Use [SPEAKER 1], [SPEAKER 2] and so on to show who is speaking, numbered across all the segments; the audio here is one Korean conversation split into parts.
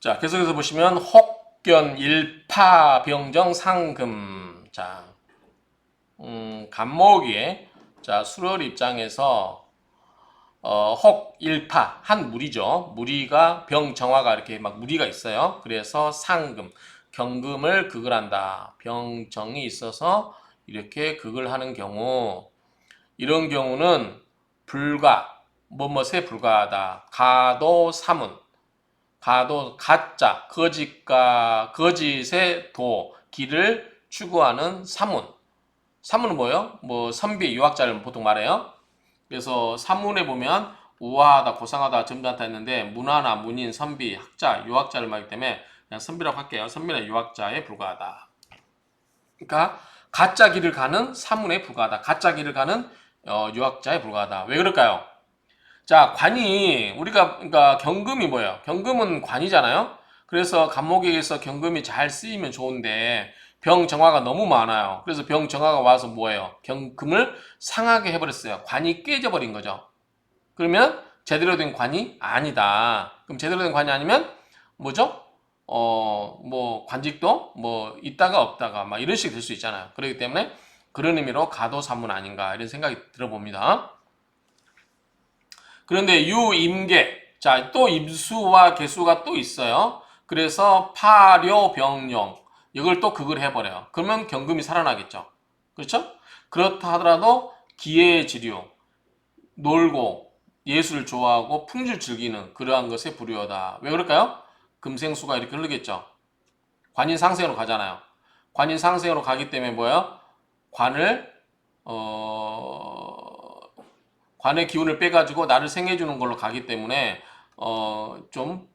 [SPEAKER 1] 자, 계속해서 보시면 혹견 일파 병정 상금. 자, 간목이 자 수럴 입장에서 혹 일파 한 무리죠. 무리가 병정화가 이렇게 막 무리가 있어요. 그래서 상금 경금을 극을 한다. 병정이 있어서 이렇게 극을 하는 경우 이런 경우는 불가 뭐뭐에 불과하다. 가도 사문 가도 가짜 거짓과 거짓의 도 기를 추구하는 사문. 사문은 뭐예요? 뭐 선비 유학자를 보통 말해요. 그래서 사문에 보면 우아하다 고상하다 점잖다 했는데 문화나 문인 선비 학자 유학자를 말하기 때문에 그냥 선비라고 할게요. 선비나 유학자에 불과하다. 그러니까 가짜 길을 가는 사문에 불과하다. 가짜 길을 가는 유학자에 불과하다. 왜 그럴까요? 자, 관이 우리가 그러니까 경금이 뭐예요? 경금은 관이잖아요. 그래서 간목에서 경금이 잘 쓰이면 좋은데 병정화가 너무 많아요. 그래서 병정화가 와서 뭐예요? 경금을 상하게 해버렸어요. 관이 깨져버린 거죠. 그러면 제대로 된 관이 아니다. 그럼 제대로 된 관이 아니면 뭐죠? 뭐 관직도 뭐 있다가 없다가 막 이런 식이 될 수 있잖아요. 그렇기 때문에 그런 의미로 가도사문 아닌가 이런 생각이 들어봅니다. 그런데 유임계, 자, 또 임수와 개수가 또 있어요. 그래서 파료병용, 이걸 또 극을 해버려요. 그러면 경금이 살아나겠죠. 그렇죠? 그렇다 하더라도 기회지류, 놀고 예술을 좋아하고 풍주를 즐기는 그러한 것에 불효하다. 왜 그럴까요? 금생수가 이렇게 흐르겠죠. 관인상생으로 가잖아요. 관인상생으로 가기 때문에 뭐예요? 관을 관의 기운을 빼가지고 나를 생해주는 걸로 가기 때문에 좀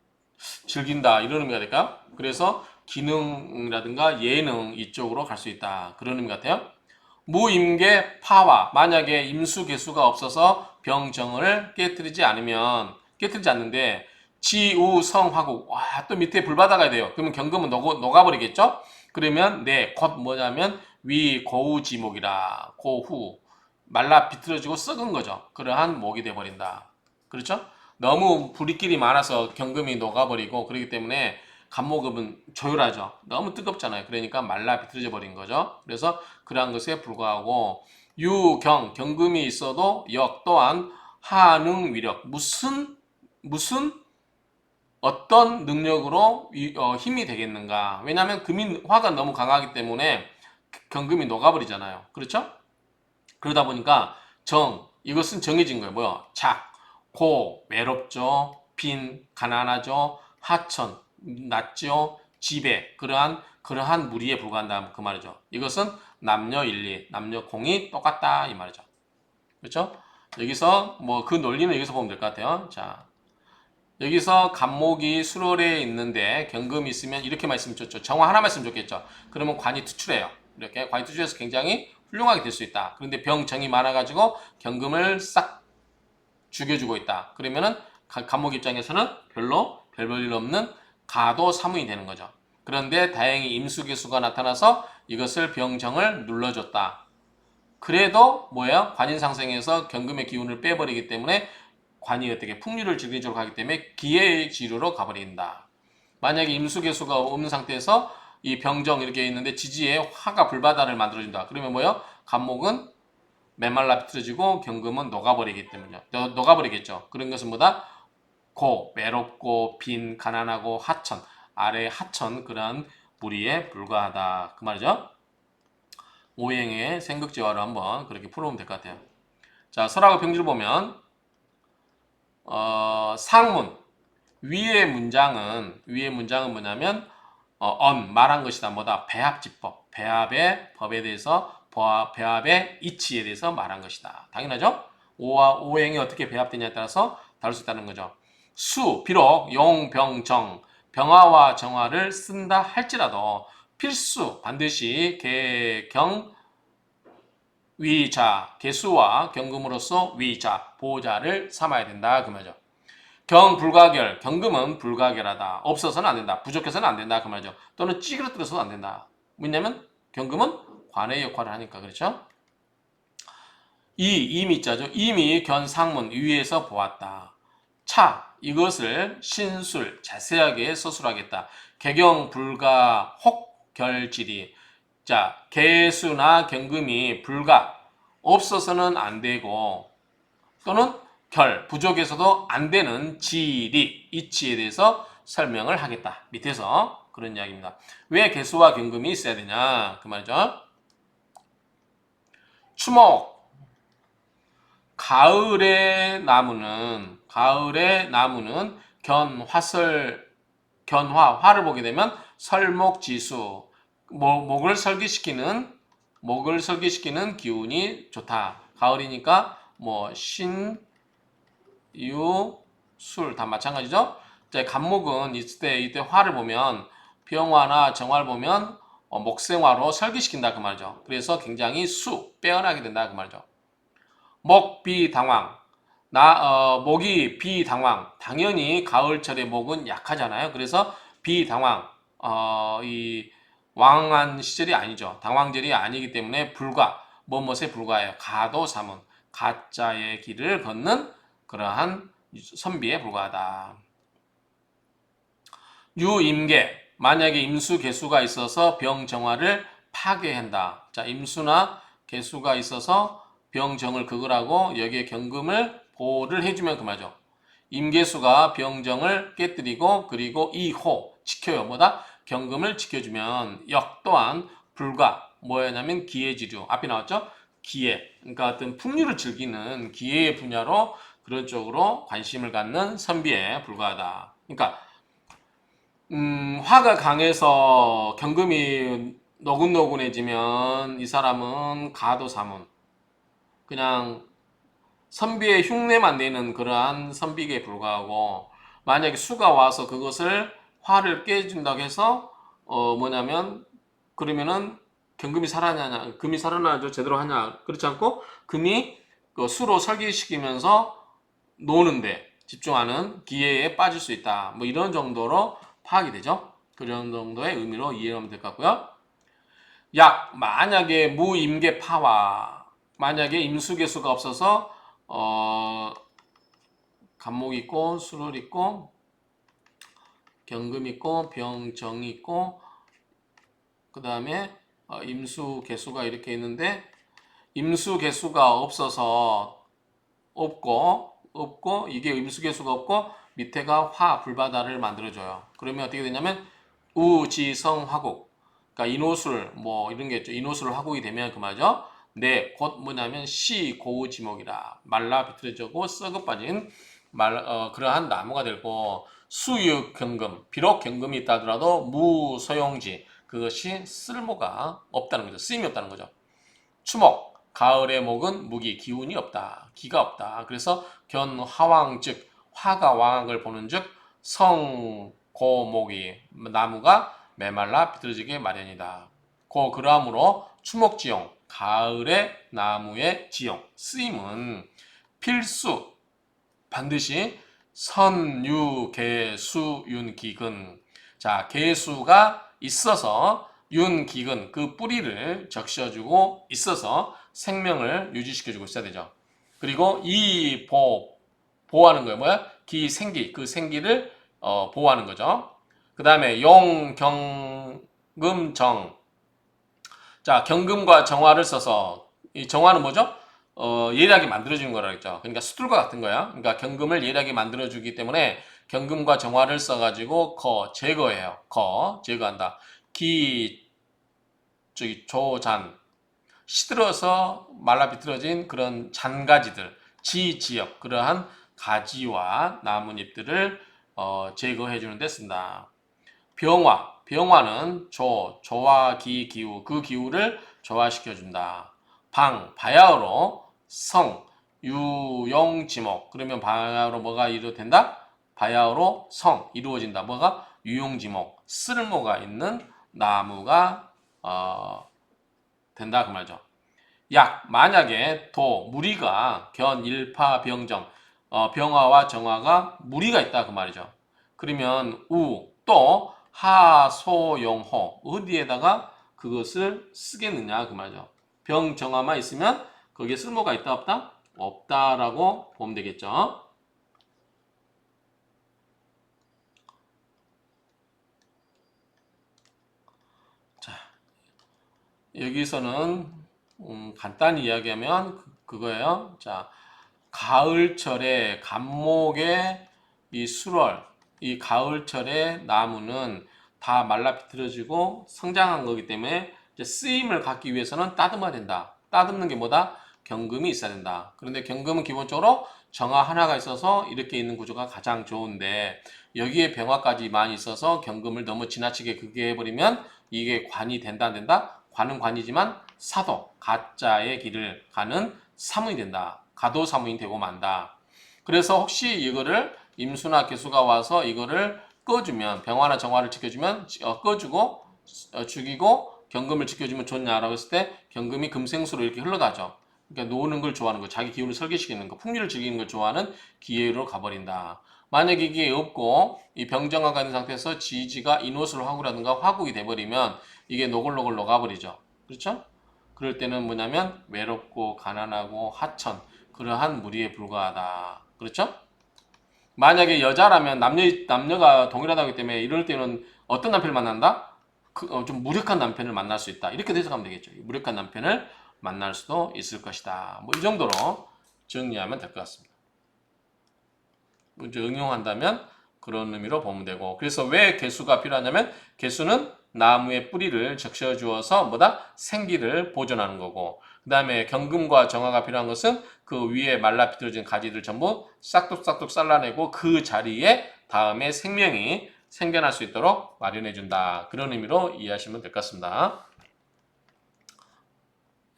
[SPEAKER 1] 즐긴다 이런 의미가 될까요? 그래서 기능이라든가 예능 이쪽으로 갈 수 있다 그런 의미 같아요. 무임계 파와 만약에 임수개수가 없어서 병정을 깨뜨리지 않는데 지우성화국 와또 밑에 불바다가 돼요. 그러면 경금은 녹아버리겠죠? 그러면 곧 뭐냐면 위고우지목이라 고후 말라 비틀어지고 썩은 거죠. 그러한 목이 돼버린다. 그렇죠? 너무 불이끼리 많아서 경금이 녹아버리고 그렇기 때문에 간목음은 조율하죠. 너무 뜨겁잖아요. 그러니까 말라 비틀어져 버린 거죠. 그래서 그러한 것에 불과하고 유경 경금이 있어도 역 또한 하능 위력 무슨 어떤 능력으로 힘이 되겠는가? 왜냐하면 금인 화가 너무 강하기 때문에 경금이 녹아버리잖아요. 그렇죠? 그러다 보니까 이것은 정해진 거예요. 뭐요? 외롭죠. 빈, 가난하죠. 하천, 낮죠. 지배, 그러한 무리에 불과한다. 그 말이죠. 이것은 남녀일리, 남녀공이 똑같다. 이 말이죠. 그렇죠? 여기서 뭐 그 논리는 여기서 보면 될 것 같아요. 자, 여기서 간목이 수월에 있는데 경금이 있으면 이렇게만 있으면 좋죠. 정화 하나만 있으면 좋겠죠. 그러면 관이 투출해요. 이렇게 관이 투출해서 굉장히 훌륭하게 될 수 있다. 그런데 병정이 많아가지고 경금을 싹 죽여주고 있다. 그러면은 간목 입장에서는 별로 별 볼 일 없는 가도 사문이 되는 거죠. 그런데 다행히 임수개수가 나타나서 이것을 병정을 눌러줬다. 그래도 뭐야? 관인상생에서 경금의 기운을 빼버리기 때문에 관이 어떻게 풍류를 즐기는 쪽으로 가기 때문에 기회의 지류로 가버린다. 만약에 임수개수가 없는 상태에서 이 병정 이렇게 있는데 지지에 화가 불바다를 만들어준다. 그러면 뭐요? 간목은 메말라 비틀어지고 경금은 녹아버리기 때문이죠. 녹아버리겠죠. 그런 것은 뭐다? 외롭고 빈 가난하고 하천 아래 하천 그러한 무리에 불과하다. 그 말이죠. 오행의 생극지화로 한번 그렇게 풀어보면 될 것 같아요. 자, 설하고 병지를 보면 상문 위의 문장은 뭐냐면 말한 것이다. 뭐다? 배합지법. 배합의 법에 대해서 배합의 이치에 대해서 말한 것이다. 당연하죠? 오와 오행이 어떻게 배합되냐에 따라서 다를 수 있다는 거죠. 비록 용, 병, 정, 병화와 정화를 쓴다 할지라도 필수 반드시 경, 위자, 개수와 경금으로서 위자, 보자를 삼아야 된다. 그 말이죠. 경불가결, 경금은 불가결하다. 없어서는 안 된다. 부족해서는 안 된다. 그 말이죠. 또는 찌그러뜨려서도 안 된다. 왜냐면 경금은 관의 역할을 하니까 그렇죠. 이미자죠. 이미 견상문 위에서 보았다. 차 이것을 신술 자세하게 서술하겠다. 개경 불가 혹결질이 자 개수나 경금이 불가 없어서는 안 되고 또는 결 부족해서도 안 되는 지리 이치에 대해서 설명을 하겠다. 밑에서 그런 이야기입니다. 왜 개수와 경금이 있어야 되냐 그 말이죠. 추목 가을의 나무는 화를 보게 되면 설목지수 목을 설기시키는 기운이 좋다. 가을이니까 뭐 신, 유, 술 다 마찬가지죠. 이제 간목은 이때 화를 보면 병화나 정화를 보면 목생화로 설기시킨다 그 말이죠. 그래서 굉장히 빼어나게 된다 그 말이죠. 목비당황 목이 비당황 당연히 가을철에 목은 약하잖아요. 그래서 비당황 이 왕한 시절이 아니죠. 당황절이 아니기 때문에 불가 뭐뭇에 불과해요. 가도사문 가짜의 길을 걷는 그러한 선비에 불과하다. 유임계 만약에 임수 개수가 있어서 병정화를 파괴한다. 자 임수나 개수가 있어서 병정을 극을하고 여기에 경금을 보호를 해주면 그만이죠. 임계수가 병정을 깨뜨리고 그리고 이호 지켜요. 뭐다? 경금을 지켜주면 역 또한 불가 뭐였냐면 기해지류 앞에 나왔죠? 기해 그러니까 어떤 풍류를 즐기는 기해의 분야로 그런 쪽으로 관심을 갖는 선비에 불과하다. 그러니까 화가 강해서 경금이 노곤노곤해지면 이 사람은 가도사문 그냥 선비의 흉내만 내는 그러한 선비에 불과하고 만약에 수가 와서 그것을 화를 깨준다고 해서 뭐냐면 그러면은 경금이 살아나냐 금이 살아나죠 제대로 하냐 그렇지 않고 금이 그 수로 설계시키면서 노는데 집중하는 기회에 빠질 수 있다 뭐 이런 정도로 파악이 되죠. 그런 정도의 의미로 이해하면 될 것 같고요. 약 만약에 무임계파와 만약에 임수개수가 없어서 간목 있고 수를 있고 경금 있고 병정 있고 그 다음에 임수 개수가 이렇게 있는데 임수 개수가 없어서 없고 이게 임수 개수가 없고 밑에가 화 불바다를 만들어줘요. 그러면 어떻게 되냐면 우지성 화국 그러니까 인호술 뭐 이런 게 있죠. 인호술 화국이 되면 그 말이죠. 네, 곧 뭐냐면 시 고우지목이라 말라 비틀어지고 썩어 빠진 그러한 나무가 되고 수유 경금 비록 경금이 있다 하더라도 무소용지 그것이 쓸모가 없다는 거죠. 쓰임이 없다는 거죠. 추목 가을의 목은 무기 기운이 없다. 기가 없다. 그래서 견화왕 즉 화가 왕을 보는 즉 성고목이 나무가 메말라 비틀어지게 마련이다. 그러므로 추목지용 가을의 나무의 지용 쓰임은 필수 반드시 선유개수윤기근 자 개수가 있어서 윤기근 그 뿌리를 적셔주고 있어서 생명을 유지시켜주고 있어야 되죠. 그리고 보호하는 거예요. 뭐야? 기생기 그 생기를 보호하는 거죠. 그 다음에 용경금정 자 경금과 정화를 써서 이 정화는 뭐죠? 예리하게 만들어주는 거라 했죠. 그러니까 수들과 같은 거야. 그러니까 경금을 예리하게 만들어주기 때문에 경금과 정화를 써가지고 제거해요. 제거한다. 조잔 시들어서 말라 비틀어진 그런 잔가지들 지지역 그러한 가지와 나뭇잎들을 제거해 주는 데 쓴다. 병화는 조와 기후 그 기후를 조화시켜 준다. 바야흐로 성 유용지목 그러면 바야흐로 뭐가 이루어진다? 바야흐로 성 이루어진다. 뭐가 유용지목 쓸모가 있는 나무가 된다 그 말이죠. 약 만약에 무리가 견일파 병정 병화와 정화가 무리가 있다 그 말이죠. 그러면 또 하소용호 어디에다가 그것을 쓰겠느냐 그 말이죠. 병정화만 있으면 거기에 쓸모가 있다 없다? 없다라고 보면 되겠죠. 여기서는 간단히 이야기하면 그거예요. 자, 가을철에 감목의 이 수월, 이 가을철에 나무는 다 말라 비틀어지고 성장한 거기 때문에 이제 쓰임을 갖기 위해서는 따듬어야 된다. 따듬는 게 뭐다? 경금이 있어야 된다. 그런데 경금은 기본적으로 정화 하나가 있어서 이렇게 있는 구조가 가장 좋은데 여기에 병화까지 많이 있어서 경금을 너무 지나치게 크게 해버리면 이게 관이 된다 안 된다? 관은 관이지만 사도, 가짜의 길을 가는 사무이 된다. 가도사무이 되고 만다. 그래서 혹시 이거를 임수나 개수가 와서 이거를 꺼주면 병화나 정화를 지켜주면 꺼주고 죽이고 경금을 지켜주면 좋냐라고 했을 때 경금이 금생수로 이렇게 흘러가죠. 그러니까 노는 걸 좋아하는 거, 자기 기운을 설계시키는 거, 풍류를 즐기는 걸 좋아하는 기회로 가버린다. 만약에 이게 없고 이 병정화가 있는 상태에서 지지가 인옷을 화구라든가 화국이 돼버리면 이게 노골노골 녹아버리죠. 그렇죠? 그럴 때는 뭐냐면 외롭고 가난하고 하천 그러한 무리에 불과하다. 그렇죠? 만약에 여자라면 남녀가 동일하다기 때문에 이럴 때는 어떤 남편을 만난다? 좀 무력한 남편을 만날 수 있다. 이렇게 해석하면 되겠죠. 무력한 남편을 만날 수도 있을 것이다. 뭐 이 정도로 정리하면 될 것 같습니다. 이제 응용한다면 그런 의미로 보면 되고, 그래서 왜 개수가 필요하냐면 개수는 나무의 뿌리를 적셔 주어서 뭐다? 생기를 보존하는 거고, 그 다음에 경금과 정화가 필요한 것은 그 위에 말라 비틀어진 가지들 전부 싹둑싹둑 잘라내고 그 자리에 다음에 생명이 생겨날 수 있도록 마련해 준다. 그런 의미로 이해하시면 될 것 같습니다.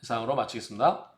[SPEAKER 1] 이상으로 마치겠습니다.